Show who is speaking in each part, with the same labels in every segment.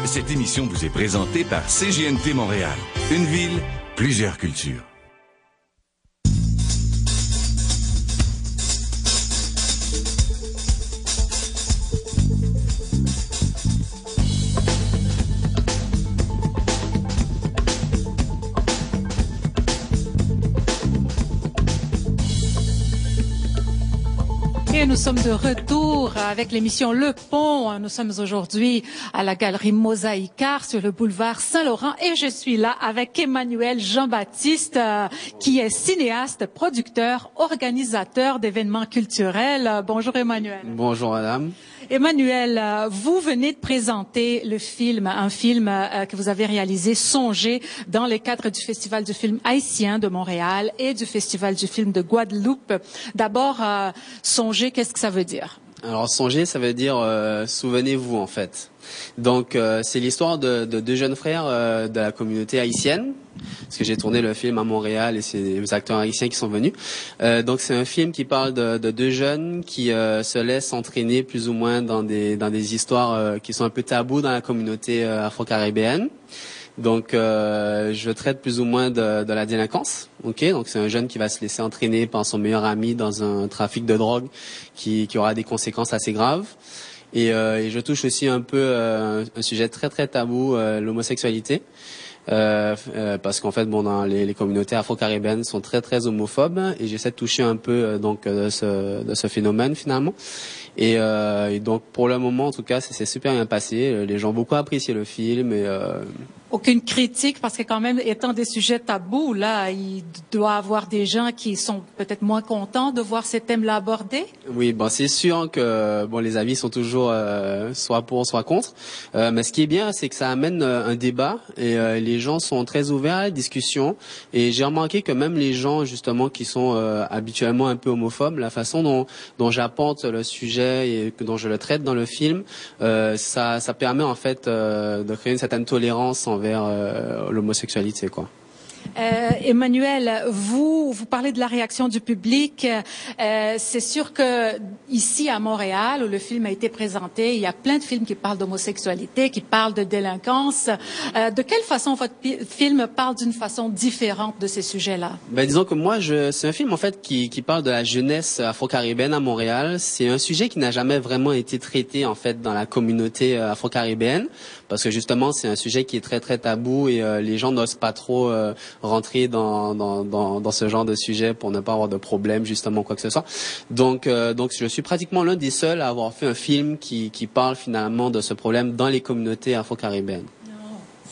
Speaker 1: Cette émission vous est présentée par CGNT Montréal. Une ville, plusieurs cultures.
Speaker 2: Et nous sommes de retour avec l'émission Le Pont. Nous sommes aujourd'hui à la galerie Mosaïque Art sur le boulevard Saint-Laurent et je suis là avec Emmanuel Jean-Baptiste qui est cinéaste, producteur, organisateur d'événements culturels. Bonjour Emmanuel.
Speaker 3: Bonjour madame.
Speaker 2: Emmanuel, vous venez de présenter un film que vous avez réalisé, Songer, dans le cadre du Festival du film haïtien de Montréal et du Festival du film de Guadeloupe. D'abord, Songer, qu'est-ce que ça veut dire?
Speaker 3: Alors songer, ça veut dire souvenez-vous en fait. Donc c'est l'histoire de deux jeunes frères de la communauté haïtienne, parce que j'ai tourné le film à Montréal et c'est les acteurs haïtiens qui sont venus. Donc c'est un film qui parle de deux jeunes qui se laissent entraîner plus ou moins dans des histoires qui sont un peu tabous dans la communauté afro-caribéenne. Donc je traite plus ou moins de la délinquance. Ok, donc c'est un jeune qui va se laisser entraîner par son meilleur ami dans un trafic de drogue qui aura des conséquences assez graves. Et je touche aussi un peu un sujet très très tabou, l'homosexualité. Parce qu'en fait, dans les communautés afro-caribéennes sont très très homophobes et j'essaie de toucher un peu de ce phénomène finalement. Et donc pour le moment en tout cas, c'est super bien passé. Les gens ont beaucoup apprécié le film et
Speaker 2: aucune critique, parce que quand même, étant des sujets tabous, là, il doit y avoir des gens qui sont peut-être moins contents de voir ces thèmes-là abordés.
Speaker 3: Oui, c'est sûr que les avis sont toujours soit pour, soit contre. Mais ce qui est bien, c'est que ça amène un débat et les gens sont très ouverts à la discussion. Et j'ai remarqué que même les gens justement qui sont habituellement un peu homophobes, la façon dont j'apporte le sujet et dont je le traite dans le film, ça permet en fait de créer une certaine tolérance envers l'homosexualité, quoi.
Speaker 2: Emmanuel, vous parlez de la réaction du public. C'est sûr que ici à Montréal, où le film a été présenté, il y a plein de films qui parlent d'homosexualité, qui parlent de délinquance. De quelle façon votre film parle d'une façon différente de ces sujets-là?
Speaker 3: Disons que moi, c'est un film en fait qui parle de la jeunesse afro-caribéenne à Montréal. C'est un sujet qui n'a jamais vraiment été traité en fait dans la communauté afro-caribéenne, parce que justement c'est un sujet qui est très très tabou et les gens n'osent pas trop rentrer dans ce genre de sujet pour ne pas avoir de problème justement quoi que ce soit. Donc je suis pratiquement l'un des seuls à avoir fait un film qui parle finalement de ce problème dans les communautés afro-caribéennes.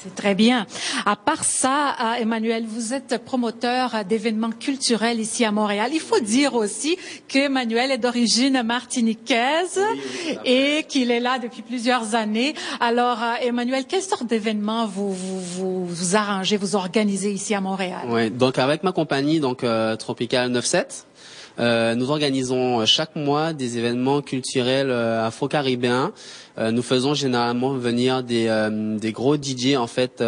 Speaker 2: C'est très bien. À part ça, Emmanuel, vous êtes promoteur d'événements culturels ici à Montréal. Il faut dire aussi qu'Emmanuel est d'origine martiniquaise et qu'il est là depuis plusieurs années. Alors, Emmanuel, quelle sorte d'événements vous arrangez, vous organisez ici à Montréal?
Speaker 3: Oui, donc avec ma compagnie, Tropical 97, nous organisons chaque mois des événements culturels afro-caribéens. Nous faisons généralement venir des gros DJ en fait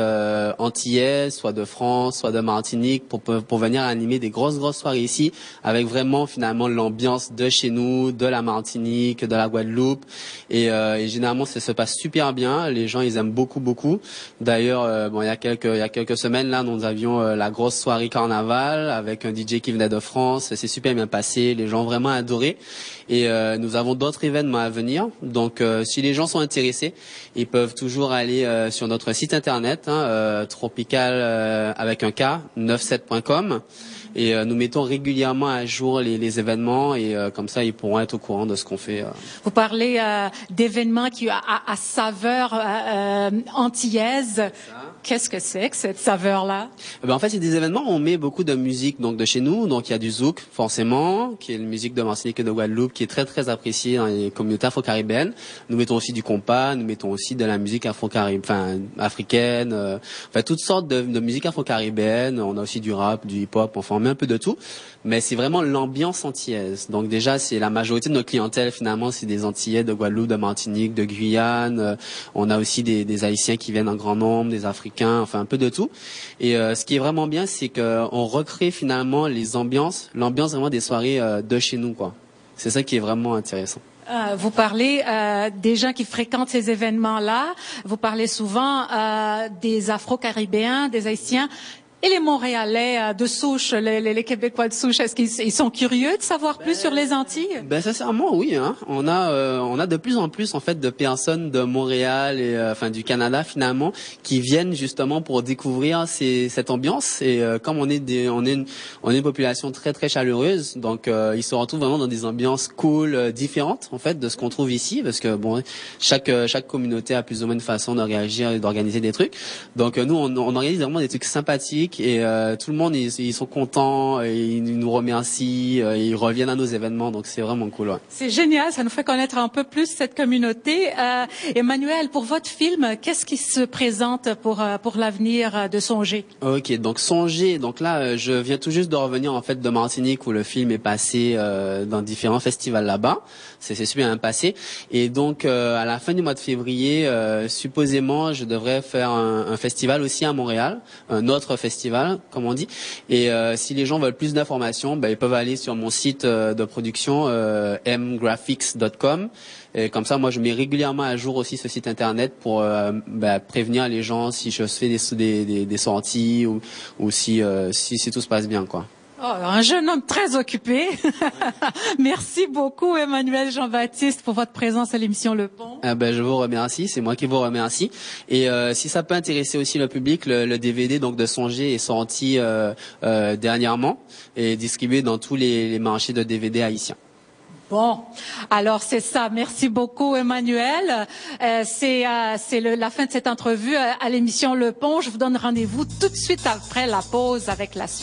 Speaker 3: antillais, soit de France, soit de Martinique, pour venir animer des grosses soirées ici, avec vraiment finalement l'ambiance de chez nous, de la Martinique, de la Guadeloupe, et généralement ça se passe super bien. Les gens ils aiment beaucoup. D'ailleurs, il y a quelques semaines là, nous avions la grosse soirée carnaval avec un DJ qui venait de France. C'est super bien passé, les gens ont vraiment adoré. Et nous avons d'autres événements à venir. Donc si les gens sont intéressés, ils peuvent toujours aller sur notre site internet tropical avec un K 97.com et nous mettons régulièrement à jour les événements et comme ça ils pourront être au courant de ce qu'on fait.
Speaker 2: Vous parlez d'événements qui à saveur antillaise. Qu'est-ce que c'est que cette saveur-là?
Speaker 3: En fait, c'est des événements où on met beaucoup de musique de chez nous. Donc, il y a du zouk, forcément, qui est une musique de Martinique et de Guadeloupe, qui est très, très appréciée dans les communautés afro-caribéennes. Nous mettons aussi du compas, nous mettons aussi de la musique africaine, toutes sortes de musique afro-caribéenne. On a aussi du rap, du hip-hop, on met un peu de tout. Mais c'est vraiment l'ambiance antillaise. Donc, déjà, c'est la majorité de notre clientèle, finalement, c'est des Antillais de Guadeloupe, de Martinique, de Guyane. On a aussi des Haïtiens qui viennent en grand nombre, des Africains, un peu de tout. Et ce qui est vraiment bien, c'est qu'on recrée finalement l'ambiance vraiment des soirées de chez nous, quoi. C'est ça qui est vraiment intéressant.
Speaker 2: Vous parlez des gens qui fréquentent ces événements-là. Vous parlez souvent des Afro-Caribéens, des Haïtiens. Et les Montréalais de souche, les Québécois de souche, est-ce qu'ils sont curieux de savoir plus sur les Antilles?
Speaker 3: Sincèrement, oui. Hein. On a de plus en plus en fait de personnes de Montréal et du Canada finalement qui viennent justement pour découvrir cette ambiance. Et comme on est une population très très chaleureuse, donc ils se retrouvent vraiment dans des ambiances cool, différentes en fait de ce qu'on trouve ici, parce que bon, chaque communauté a plus ou moins une façon de réagir et d'organiser des trucs. Donc nous, on organise vraiment des trucs sympathiques. Et tout le monde ils sont contents, et ils nous remercient, ils reviennent à nos événements, donc c'est vraiment cool. Ouais.
Speaker 2: C'est génial, ça nous fait connaître un peu plus cette communauté. Emmanuel, pour votre film, qu'est-ce qui se présente pour l'avenir de Songer?
Speaker 3: Ok, donc Songer, donc là je viens tout juste de revenir en fait de Martinique où le film est passé dans différents festivals là-bas. C'est super bien passé. Et donc à la fin du mois de février, supposément je devrais faire un festival aussi à Montréal, un autre festival comme on dit. Et si les gens veulent plus d'informations, ils peuvent aller sur mon site de production mgraphics.com. Et comme ça, moi, je mets régulièrement à jour aussi ce site internet pour prévenir les gens si je fais des sorties ou si tout se passe bien, quoi.
Speaker 2: Oh, un jeune homme très occupé. Merci beaucoup, Emmanuel Jean-Baptiste, pour votre présence à l'émission Le Pont.
Speaker 3: Je vous remercie, c'est moi qui vous remercie. Et si ça peut intéresser aussi le public, le DVD donc de Songer est sorti dernièrement et distribué dans tous les marchés de DVD haïtiens.
Speaker 2: Bon, alors c'est ça. Merci beaucoup, Emmanuel. C'est la fin de cette entrevue à l'émission Le Pont. Je vous donne rendez-vous tout de suite après la pause avec la suite.